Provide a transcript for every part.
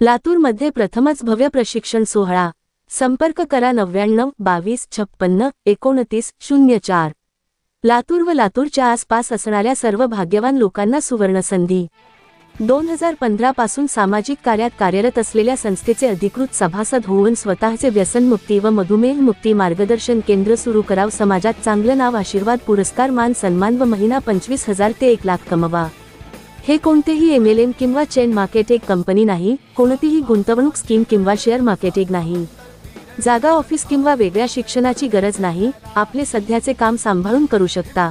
लातूरमध्ये प्रथमच भव्य प्रशिक्षण सोहळा। संपर्क करा 99 22 56 29 04। लातूर व लातूरच्या आसपास असणाऱ्या सर्व भाग्यवान लोकांना सुवर्ण संधी। 2015 पासून सामाजिक कार्यात कार्यरत असलेल्या संस्थेचे अधिकृत सभासद होऊन स्वतःचे व्यसनमुक्ती व मधुमेह मुक्ती मार्गदर्शन केंद्र सुरू कराव। समाजात चांगलं नाव, आशीर्वाद, पुरस्कार, मान सन्मान व महिना 25,000 ते 1 लाख कमवा। हे कोणतेही MLM किंवा चेन मार्केटिंग कंपनी नाही, कोणतीही गुंतवणूक स्कीम किंवा शेअर मार्केटिंग नाही। जागा, ऑफिस किंवा वेगळ्या शिक्षणाची गरज नाही, आपले सध्याचे काम सांभाळून करू शकता।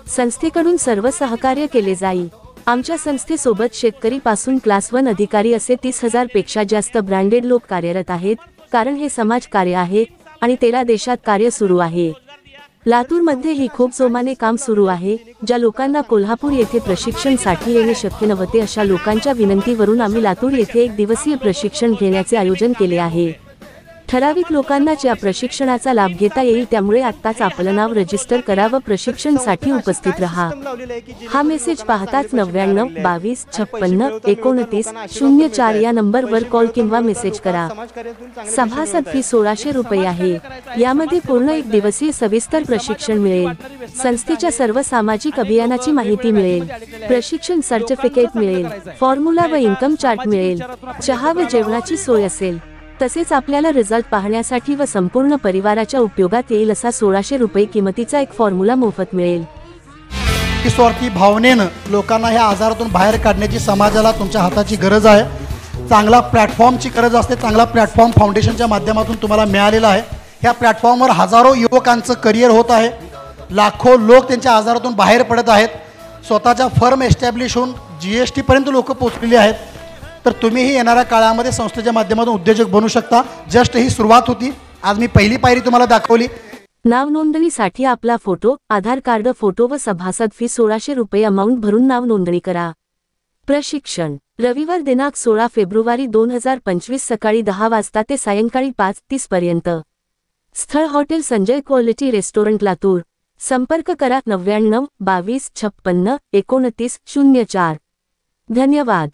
संस्थेकडून सर्व सहकार्य केले जाईल। आमच्या संस्थेसोबत शेतकरी पासून क्लास 1 अधिकारी असे 30,000 पेक्षा जास्त ब्रँडेड लोक कार्यरत आहेत, कारण हे समाज कार्य आहे आणि तेला देशात कार्य सुरू आहे। लातूरमध्ये ही खूप जोमाने काम सुरू आहे। ज्या लोकांना कोल्हापूर येथे प्रशिक्षणासाठी येणे शक्य नव्हते अशा लोकांच्या विनंतीवरून आम्ही लातूर येथे 1 दिवसीय प्रशिक्षण घेण्याचे आयोजन केले आहे। ठराविक लोकांनाच या प्रशिक्षणाचा लाभ घेता येईल, त्यामुळे आत्ताच आपलं नाव रजिस्टर करा व प्रशिक्षणासाठी उपस्थित रहा। हा मेसेज पाहताच 99 22 56 29 04 या नंबरवर कॉल किंवा मेसेज करा। सभासद फी 1600 रुपये आहे। यामध्ये पूर्ण 1 दिवसीय सविस्तर प्रशिक्षण मिळेल। संस्थेच्या सर्व सामाजिक अभियानाची माहिती मिळेल, प्रशिक्षण सर्टिफिकेट मिळेल, फॉर्म्युला व इन्कम चार्ट मिळेल, चहा व जेवणाची सोय असेल। तसेच आपल्याला रिझल्ट पाहण्यासाठी व संपूर्ण परिवाराच्या उपयोगात येईल असा 1600 रुपये किमतीचा एक फॉर्म्युला मोफत मिळेल। स्वार्थी भावनेनं लोकांना ह्या आजारातून बाहेर काढण्याची समाजाला तुमच्या हाताची गरज आहे। चांगला प्लॅटफॉर्मची गरज असते। चांगला प्लॅटफॉर्म फाउंडेशनच्या माध्यमातून तुम्हाला मिळालेला आहे। ह्या प्लॅटफॉर्मवर हजारो युवकांचं करिअर होत आहे। लाखो लोक त्यांच्या आजारातून बाहेर पडत आहेत। स्वतःच्या फर्म एस्टॅब्लिश होऊन GST पर्यंत लोक पोहोचलेली आहेत। तर तुम्हीही येणाऱ्या काळामध्ये संस्थेच्या माध्यमातून उद्योजक बनू शकता। जस्ट ही सुरुवात होती। आज मी पहिली पायरी तुम्हाला दाखवली। नाव नोंदणीसाठी आपला फोटो, आधार कार्ड फोटो व सभासद फी 1600 रुपये अमाउंट भरून नाव नोंदणी करा। प्रशिक्षण रविवार दिनांक 16 फेब्रुवारी 2025 सकाळी 10 वाजता ते सायंकाळी 5:30 पर्यंत। स्थळ hotel Sanjay quality restaurant Latur. संपर्क करा 99 22 56 29 04। धन्यवाद।